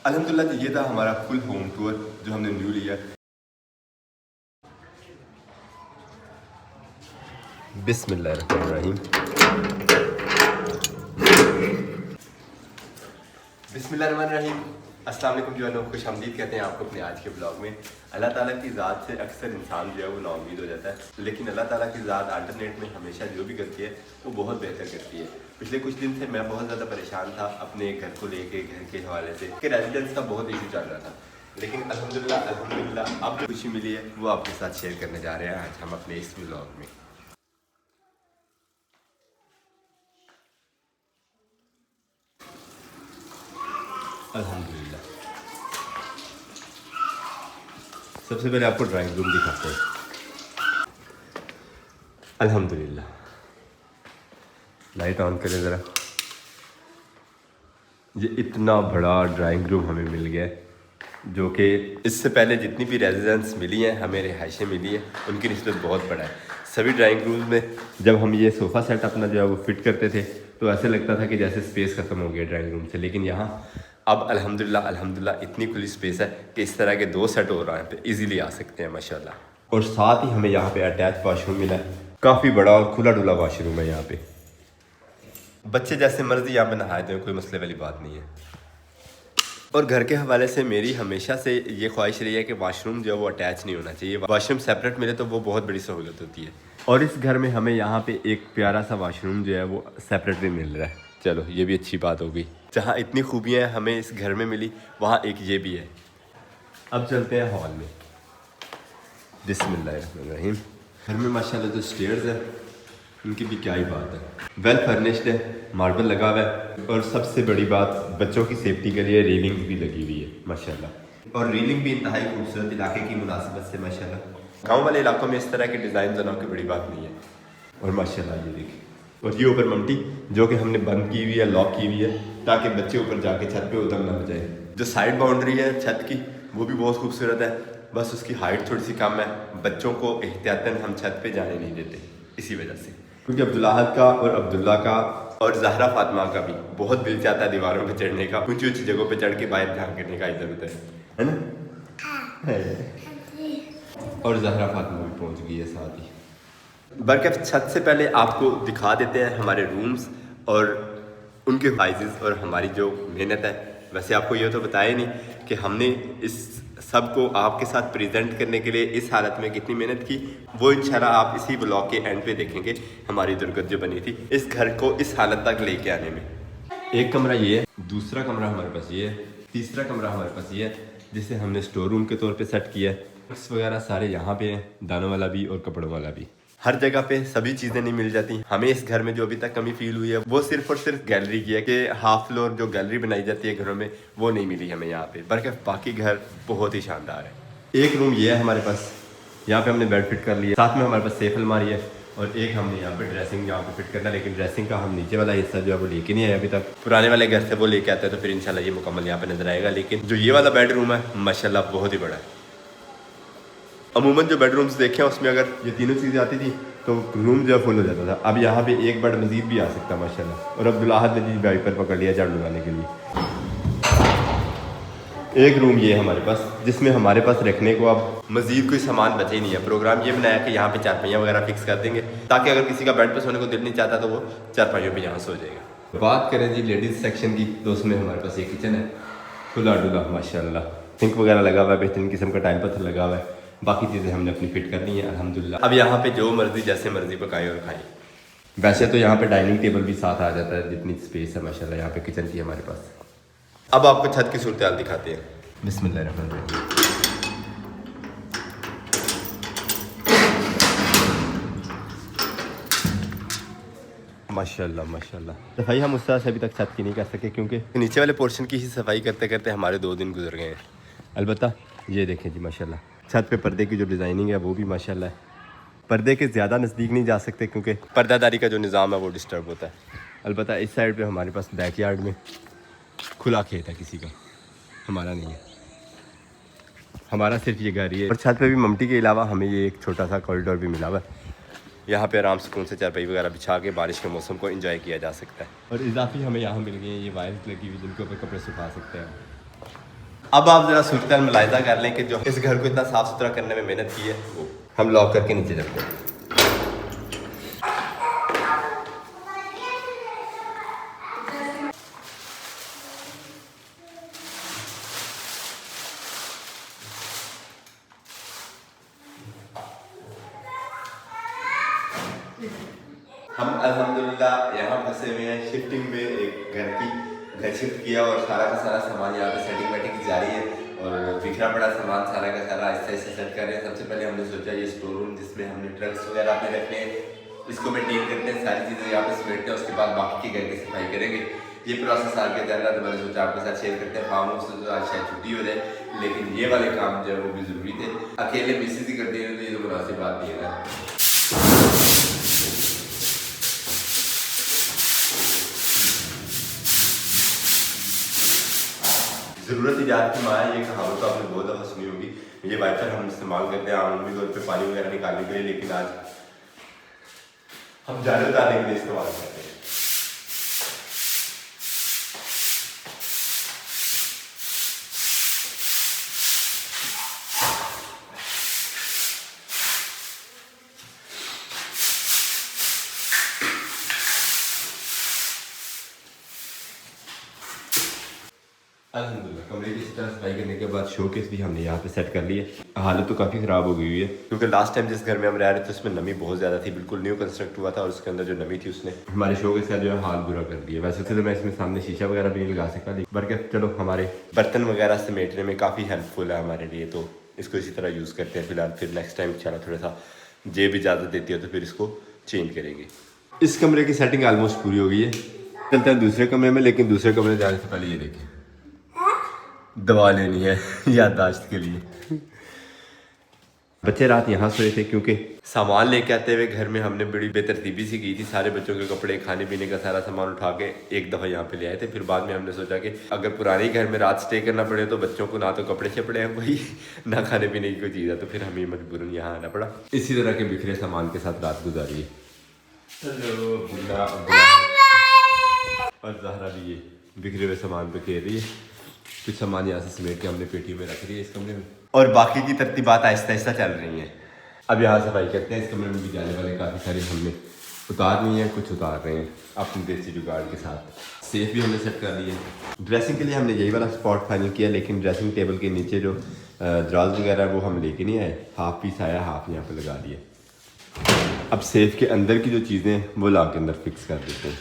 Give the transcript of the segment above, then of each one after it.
अल्हम्दुलिल्लाह ये था हमारा फुल होम टूर जो हमने न्यू लिया। बिस्मिल्लाहिर्रहमानिर्रहीम। बिस्मिल्लाहिर्रहमानिर्रहीम। अस्सलाम वालेकुम जो खुश आमदीद कहते हैं आपको अपने आज के ब्लॉग में। अल्लाह ताला की ज़ात से अक्सर इंसान जो है वो नाउम्मीद हो जाता है, लेकिन अल्लाह ताला की ज़ात अल्टरनेट में हमेशा जो भी करती है वो बहुत बेहतर करती है। पिछले कुछ दिन से मैं बहुत ज़्यादा परेशान था अपने घर को लेके, घर के हवाले से कि रेजिडेंस का बहुत इशू चल रहा था, लेकिन अल्हम्दुलिल्लाह अब जो खुशी मिली है वो आपके साथ शेयर करने जा रहे हैं आज हम अपने इस ब्लॉग में। अल्हम्दुलिल्लाह सबसे पहले आपको ड्राइंग रूम दिखाते हैं। अल्हम्दुलिल्लाह लाइट ऑन करें ज़रा। ये इतना बड़ा ड्राइंग रूम हमें मिल गया है, जो कि इससे पहले जितनी भी रेजिडेंस मिली हैं हमें रिहाइशें मिली हैं उनकी निस्बत बहुत बड़ा है। सभी ड्राइंग रूम में जब हम ये सोफ़ा सेट अपना जो है वो फिट करते थे तो ऐसे लगता था कि जैसे स्पेस ख़त्म हो गया ड्राइंग रूम से, लेकिन यहाँ अब अल्हम्दुलिल्लाह इतनी खुली स्पेस है कि इस तरह के 2 सेट और यहाँ पे इजीली आ सकते हैं माशाल्लाह। और साथ ही हमें यहाँ पे अटैच वॉशरूम मिला है, काफ़ी बड़ा और खुला डुला वॉशरूम है यहाँ पे। बच्चे जैसे मर्जी यहाँ पे नहाए दें, कोई मसले वाली बात नहीं है। और घर के हवाले से मेरी हमेशा से ये ख्वाहिश रही है कि वाशरूम जो है वो अटैच नहीं होना चाहिए, वाशरूम सेपरेट मिले तो वो बहुत बड़ी सहूलत होती है। और इस घर में हमें यहाँ पे एक प्यारा सा वाशरूम जो है वो सेपरेट भी मिल रहा है। चलो ये भी अच्छी बात हो गई, जहाँ इतनी खूबियाँ हमें इस घर में मिली वहाँ एक ये भी है। अब चलते हैं हॉल में। बिस्मिल्लाहिर्रहमानिर्रहीम। घर में माशाल्लाह जो स्टेयर्स है उनकी भी क्या ही बात है, वेल फर्निश्ड है, मार्बल लगा हुआ है और सबसे बड़ी बात बच्चों की सेफ्टी के लिए रेलिंग भी लगी हुई है माशाल्लाह। और रेलिंग भी इंतहाई खूबसूरत इलाके की मुनासिबत से माशाल्लाह। गांव वाले इलाकों में इस तरह के डिज़ाइन बनाने की बड़ी बात नहीं है। और माशाल्लाह ये देखिए, और ये ऊपर ममटी जो कि हमने बंद की हुई है, लॉक की हुई है, ताकि बच्चे ऊपर जाके छत पे उतर ना हो जाए। जो साइड बाउंड्री है छत की वो भी बहुत खूबसूरत है, बस उसकी हाइट थोड़ी सी कम है। बच्चों को एहतियातन हम छत पे जाने नहीं देते इसी वजह से, क्योंकि अब्दुल्लाहद का और अब्दुल्ला का और जहरा फातिमा का भी बहुत दिल चाहता है दीवारों पे चढ़ने का, ऊंची ऊंची जगहों पे चढ़ के बाहर ध्यान करने का इधर उधर, है ना? और जहरा फातिमा भी पहुंच गई है साथ ही। बल्कि छत से पहले आपको दिखा देते हैं हमारे रूम्स और उनके फाइज़ और हमारी जो मेहनत है। वैसे आपको ये तो बताया नहीं कि हमने इस सब को आपके साथ प्रेजेंट करने के लिए इस हालत में कितनी मेहनत की, वो इंशाल्लाह आप इसी ब्लॉग के एंड पे देखेंगे। हमारी दुर्गत जो बनी थी इस घर को इस हालत तक लेके आने में। एक कमरा ये है, दूसरा कमरा हमारे पास ये है, तीसरा कमरा हमारे पास ये है जिसे हमने स्टोर रूम के तौर पे सेट किया है। बुक्स वगैरह सारे यहाँ पे हैं, दानों वाला भी और कपड़ों वाला भी। हर जगह पे सभी चीज़ें नहीं मिल जाती। हमें इस घर में जो अभी तक कमी फील हुई है वो सिर्फ और सिर्फ गैलरी की है कि हाफ फ्लोर जो गैलरी बनाई जाती है घरों में वो नहीं मिली हमें यहाँ पे, बल्कि बाकी घर बहुत ही शानदार है। एक रूम ये है हमारे पास, यहाँ पे हमने बेड फिट कर लिया, साथ में हमारे पास सेफ अलमारी है और एक हमने यहाँ पे ड्रेसिंग यहाँ पे फिट करना, लेकिन ड्रेसिंग का हम नीचे वाला हिस्सा जो है वो लेके नहीं आए अभी तक। पुराने वाले घर से वो लेके आते हैं तो फिर इंशाल्लाह ये मुकम्मल यहाँ पे नजर आएगा। लेकिन जो ये वाला बेडरूम है माशाल्लाह बहुत ही बड़ा है। अमूमन जो बेडरूम्स देखे हैं उसमें अगर ये तीनों चीज़ें आती थी तो रूम जो है फुल हो जाता था। अब यहाँ पे एक बेड मजीद भी आ सकता है माशाल्लाह। और अब्दुल्लाहद ने जी वाइपर पकड़ लिया झाड़ू लगाने के लिए। एक रूम ये है हमारे पास जिसमें हमारे पास रखने को अब मजीद कोई सामान बचे ही नहीं है। प्रोग्राम ये बनाया कि यहाँ पे चारपाइयाँ वगैरह फिक्स कर देंगे ताकि अगर किसी का बेड पर सोने को दिल नहीं चाहता तो वो चारपाइयों पे यहाँ सो जाएगा। बात करें जी लेडीज़ सेक्शन की तो उसमें हमारे पास एक किचन है, खुला डुला माशाल्लाह, सिंक वगैरह लगा हुआ है, बेहतरीन किस्म का टाइम पत्थर लगा हुआ है। बाकी चीज़ें हमने अपनी फिट कर ली है अल्हम्दुलिल्लाह। अब यहाँ पे जो मर्जी जैसे मर्जी पकाए और खाएं। वैसे तो यहाँ पे डाइनिंग टेबल भी साथ आ जाता है, जितनी स्पेस है माशाल्लाह यहाँ पे किचन की हमारे पास। अब आपको छत की सूरत हाल दिखाते हैं। बिस्मिल्लाहिर्रहमानिर्रहीम। माशाल्लाह माशाल्लाह। सफाई हम उस तरह से अभी तक छत की नहीं कर सके क्योंकि नीचे वाले पोर्शन की ही सफाई करते करते हमारे 2 दिन गुजर गए हैं। अलबत्ता ये देखें जी माशाल्लाह, छत पे पर्दे की जो डिज़ाइनिंग है वो भी माशाल्लाह है। पर्दे के ज़्यादा नज़दीक नहीं जा सकते क्योंकि पर्दादारी का जो निज़ाम है वो डिस्टर्ब होता है। अलबत्ता इस साइड पे हमारे पास बैकयार्ड में खुला खेत है किसी का, हमारा नहीं है, हमारा सिर्फ ये घर ही है। और छत पे भी ममटी के अलावा हमें ये एक छोटा सा कॉरिडोर भी मिला हुआ है, यहाँ पे आराम सुकून से चारपाई वगैरह बिछा के बारिश के मौसम को एंजॉय किया जा सकता है। और इजाफी हमें यहाँ मिल गई है ये वायर्स लगी हुई जिनके ऊपर कपड़े सुखा सकते हैं। अब आप ज़रा सूरत मुलायजा कर लें कि जो इस घर को इतना साफ़ सुथरा करने में मेहनत की है वो हम लॉक करके नीचे चलते हैं। हम अल्हम्दुलिल्लाह यहाँ फंसे हुए हैं शिफ्टिंग में, एक घर शिफ्ट किया और सारा का सारा सामान यहाँ पे सेटिंग वेटिंग की जा रही है और बिखरा पड़ा सामान सारा का सारा आहिस्ता आहिस्ता सेट कर रहे हैं। सबसे पहले हमने सोचा ये स्टोर रूम जिसमें हमने ट्रक्स वगैरह अपने रखने हैं, इसको मेंटेन करते हैं, सारी चीज़ें यहाँ पे समेटते हैं, उसके बाद बाकी के घर की सफाई करेंगे। ये प्रोसेस आगे चल रहा है तो मैंने सोचा आपके साथ शेयर करते हैं। फार्म हाउस से तो आज शायद छुट्टी हो जाए, लेकिन ये वाले काम जो है वो भी ज़रूरी थे। अकेले मिसेज ही करते हैं तो ये तो मुनासिब बात नहीं है ना। ज़रूरत इजाद की माँ है, ये कहावत तो आपने बहुत दफ़ा सुनी होगी। ये वाइपर हम इस्तेमाल करते हैं आमूमी तौर पे पानी वगैरह निकालने के लिए, लेकिन आज हम जाने उतारने के लिए इस्तेमाल करते हैं। अल्हम्दुलिल्लाह कमरे की इस तरह सफाई करने के बाद शोकेस भी हमने यहाँ पे सेट कर लिए। हालत तो काफ़ी ख़राब हो गई हुई है क्योंकि लास्ट टाइम जिस घर में हम रह रहे थे उसमें नमी बहुत ज़्यादा थी, बिल्कुल न्यू कंस्ट्रक्ट हुआ था और उसके अंदर जो नमी थी उसने हमारे शोकेस का जो है हाल बुरा कर दिया। वैसे तो मैं इसमें सामने शीशा वगैरह भी नहीं लगा सकता, बल्कि चलो हमारे बर्तन वगैरह समेटने में काफ़ी हेल्पफुल है हमारे लिए, तो इसको इसी तरह यूज़ करते हैं फिलहाल। फिर नेक्स्ट टाइम इंशाल्लाह थोड़ा सा जेब इजाज़त देती है तो फिर इसको चेंज करेंगे। इस कमरे की सेटिंग ऑलमोस्ट पूरी हो गई है, चलते हैं दूसरे कमरे में। लेकिन दूसरे कमरे में जाने से पहले ये देखें, दवा लेनी है याददाश्त के लिए। बच्चे रात यहाँ सोए थे क्योंकि सामान लेके आते हुए घर में हमने बड़ी बेतरतीबी सी की थी। सारे बच्चों के कपड़े, खाने पीने का सारा सामान उठा के एक दफ़ा यहाँ पे ले आए थे। फिर बाद में हमने सोचा कि अगर पुराने घर में रात स्टे करना पड़े तो बच्चों को ना तो कपड़े शपड़े हैं कोई, ना खाने पीने की कोई चीज़ है, तो फिर हमें मजबूरन यहाँ आना पड़ा। इसी तरह के बिखरे सामान के साथ रात गुजारी है। हेलो और ज़हरा भी ये बिखरे हुए सामान पे खेल रही है। कुछ सामान यहाँ से समेट के हमने पेटी में रख रही है इस कमरे में, और बाकी की तरतीबात आहिस्ता आहिस्ता चल रही हैं। अब यहाँ सफाई करते हैं। इस कमरे में भी जाने वाले काफ़ी सारे हमने उतार लिए हैं, कुछ उतार रहे हैं अपने देसी जुगाड़ के साथ। सेफ भी हमने सेट कर लिए। ड्रेसिंग के लिए हमने यही वाला स्पॉट फाइनल किया, लेकिन ड्रेसिंग टेबल के नीचे जो ड्राज वगैरह है वो हम लेके नहीं आए। हाफ पीस आया, हाफ यहाँ पर लगा दिए। अब सेफ के अंदर की जो चीज़ें हैं वो ला के अंदर फिक्स कर देते हैं।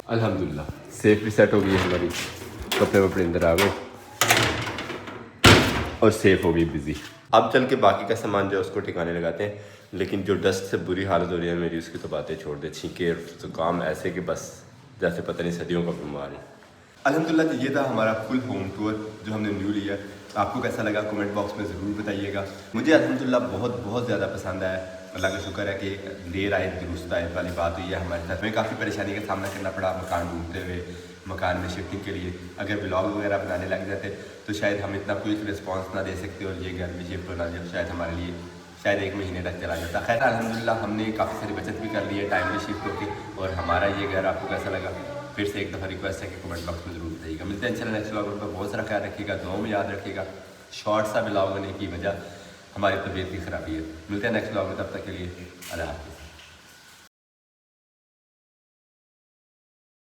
अल्हम्दुलिल्लाह सेफ भी सेट हो गई है हमारी, कपड़े वपड़े अंदर आ गए और सेफ हो गई बिजी। अब चल के बाकी का सामान जो है उसको ठिकाने लगाते हैं, लेकिन जो डस्ट से बुरी हालत हो रही है मेरी उसकी तो बातें छोड़ दे। छींके जुकाम ऐसे कि बस जैसे पता नहीं सदियों का बीमार है। अल्हम्दुलिल्लाह तो ये था हमारा फुल होम टूर जो हमने न्यू लिया। आपको कैसा लगा कमेंट बॉक्स में ज़रूर बताइएगा। मुझे अल्हम्दुलिल्लाह बहुत बहुत ज़्यादा पसंद आया। अल्लाह का शुक्र है कि देर आए दुरुस्त आए वाली बात हुई है हमारे साथ। हमें काफ़ी परेशानी का सामना करना पड़ा मकान ढूंढते हुए, मकान में शिफ्टिंग के लिए। अगर ब्लॉग वगैरह बनाने लग जाते तो शायद हम इतना क्विक रिस्पांस ना दे सकते और ये घर में शिफ्ट होना जो शायद हमारे लिए शायद 1 महीने तक चला जाता। खैर अल्हम्दुलिल्लाह हमने काफ़ी सारी बचत भी कर ली है टाइमली शिफ्ट होकर। और हमारा ये घर आपको कैसा लगा फिर से एक दफ़ा रिक्वेस्ट है कि कमेंट बॉक्स में ज़रूर बताइएगा। मिलते हैं इंशाल्लाह नेक्स्ट व्लॉग में। बहुत सारा ख्याल रखिएगा, दुआओं में याद रखिएगा। शॉर्ट सा ब्लॉग होने की वजह हमारी तबीयत की ख़राबी है। मिलते हैं नेक्स्ट व्लॉग में, तब तक के लिए अल्लाह हाफ़िज़।